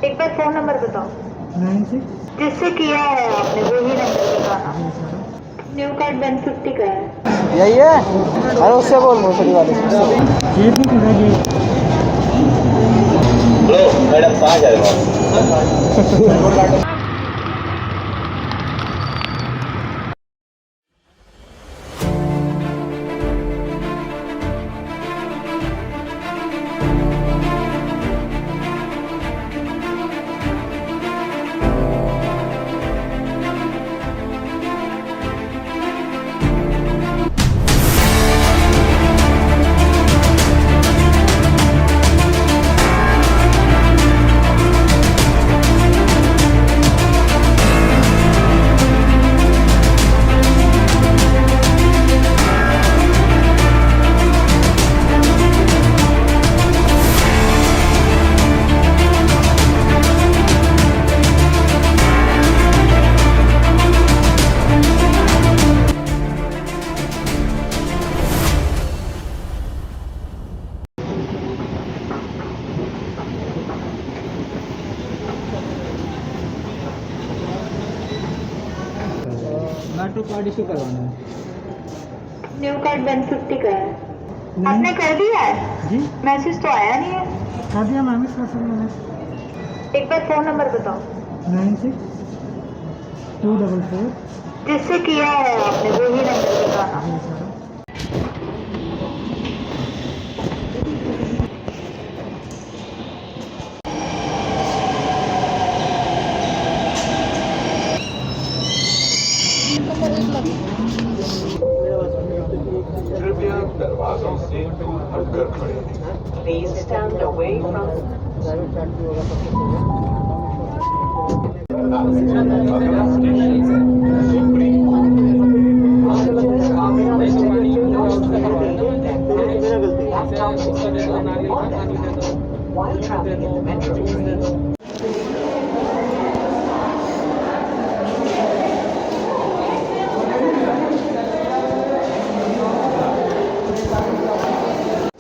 एक बार phone number बताओ। 96। जिससे किया है आपने वही नंबर बताना। न्यू कार्ड बेनिफिट का है। यही है। अरे उससे बोल भोसड़ी वाले से। गेट भी खुला गेट। हेलो मैडम कहाँ जा रहे हो आप? मेट्रो कार्ड इशू करवाना है। न्यू कार्ड बेनिफिट का है। आपने कर दिया है? जी मैसेज तो आया नहीं है। कर दिया मैम इस मैसेज मैंने। एक बार फोन नंबर बताओ। 96 244। जिससे किया है आपने वही नंबर बताना। कृपया दरवाजों से दूर हटकर खड़े रहें। Please stand away from अगला station सुप्री। passengers are requested not to elevate their bags, laptops, or phones while traveling in the metro train.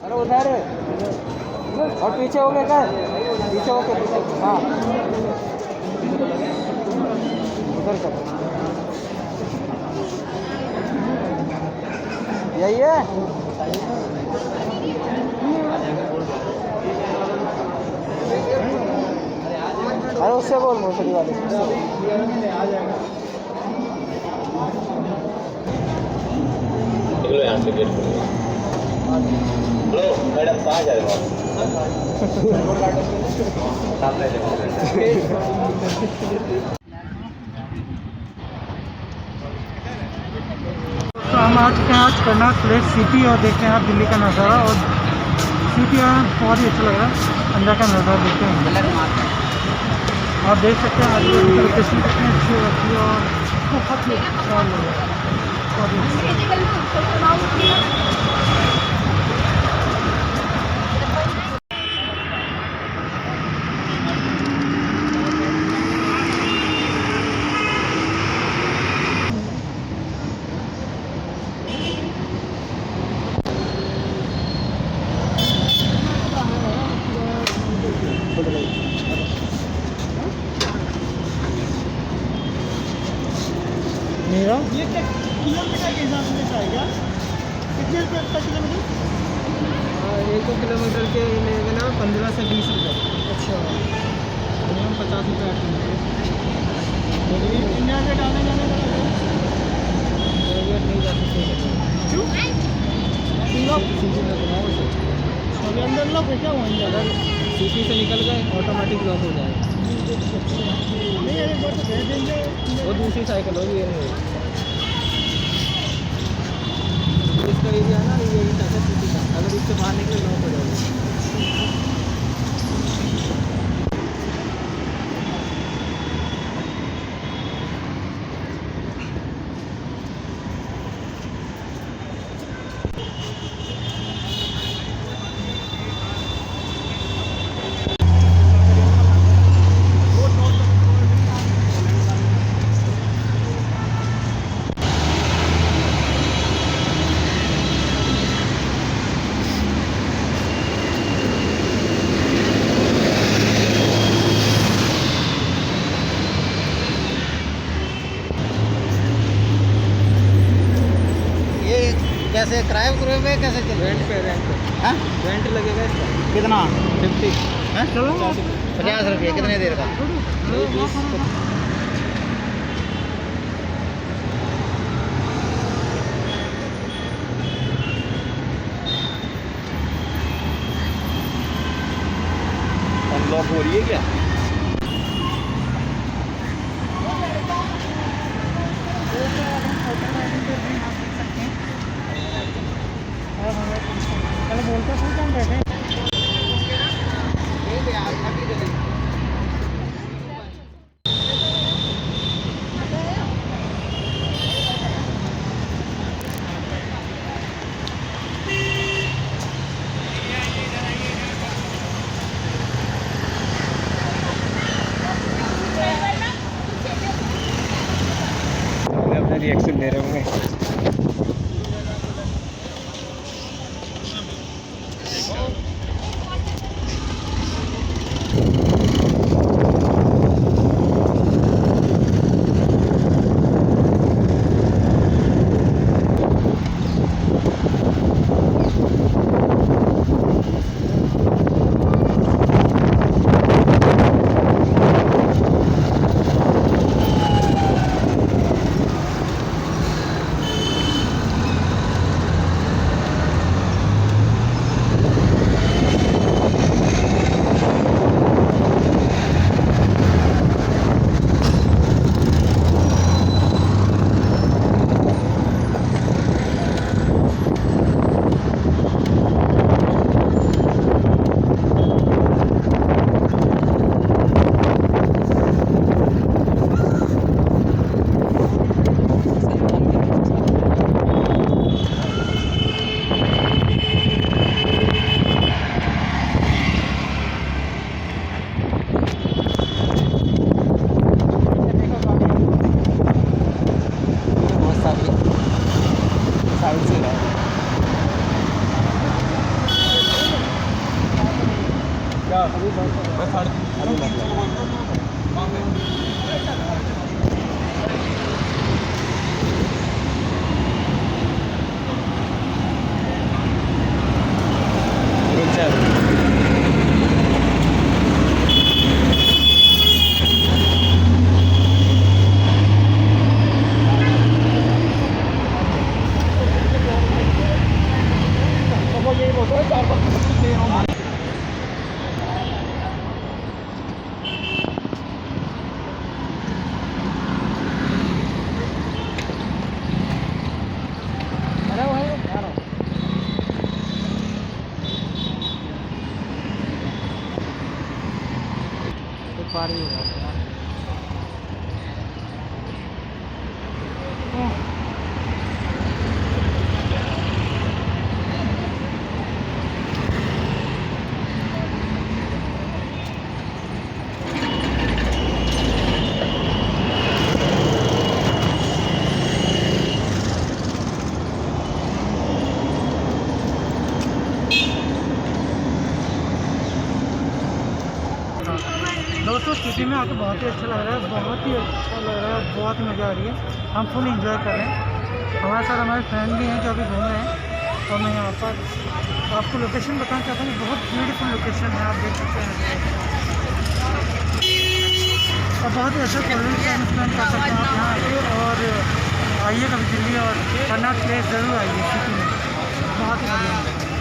अरे उधर और पीछे हो गए क्या? पीछे हो गए पीछे। हाँ उधर कर। यही है। अरे उससे बोल भोसड़ी वाले से। निकलो यहाँ से गेट खोलो। हेलो मैडम कहाँ जा रहे हो आप? सामने तो हम आज के आज कर्नाट प्लेस सिटी और देखते हैं आप दिल्ली का नज़ारा। और सिटी बहुत ही अच्छा लग रहा है। अंदर का नज़ारा देखते हैं। आप देख सकते हैं आजू बाजू की लोकेशन कितनी अच्छी होती है और बहुत ही अच्छा लग रहा है। बहुत ही अच्छा। मेरा ये क्या किलोमीटर के हिसाब से आएगा? कितने रुपये का किलोमीटर? 1-2 किलोमीटर के लेंगे ना 15 से 20 रुपये। अच्छा मिनिमम 50 रुपये इंडिया गेट आने जाने का नहीं जा सकते। क्यों? सिटी लग रहा है उसे। अभी अंदर लोग क्या वहीं ज़्यादा सिटी से निकल गए ऑटोमेटिक लॉक हो जाएगा। नहीं अरे बहुत भेज देंगे। वो दूसरी साइकिल होगी ये नहीं। इसका एरिया है ना ये सिटी का। अगर इससे बाहर निकले लॉक हो जाएगा। कैसे किराए पे कैसे चल रेंट पे हाँ रेंट लगेगा इसका कितना 50 हैं? चलो 50 रुपये कितने देर का अनलॉक हो रही है क्या? चलो बोलते कुछ हम बैठे अपना रिएक्शन दे रहे होंगे पारी होगा दोस्तों सिटी में आके बहुत ही अच्छा लग रहा है, बहुत ही अच्छा लग रहा है, बहुत मज़ा आ रही है। हम फुल एंजॉय कर रहे हैं। हमारे साथ हमारे फ्रेंड भी हैं जो अभी घूम रहे हैं। और मैं यहाँ पर आपको लोकेशन बताना चाहता हूँ। बहुत ब्यूटीफुल लोकेशन है, आप देख सकते हैं। और बहुत ही अच्छा क्वालिटी टाइम स्पेंड कर सकते हैं आप यहाँ आके। और आइए कभी दिल्ली और कन्नॉट प्लेस ज़रूर आइए सिटी में, बहुत ही बढ़िया है।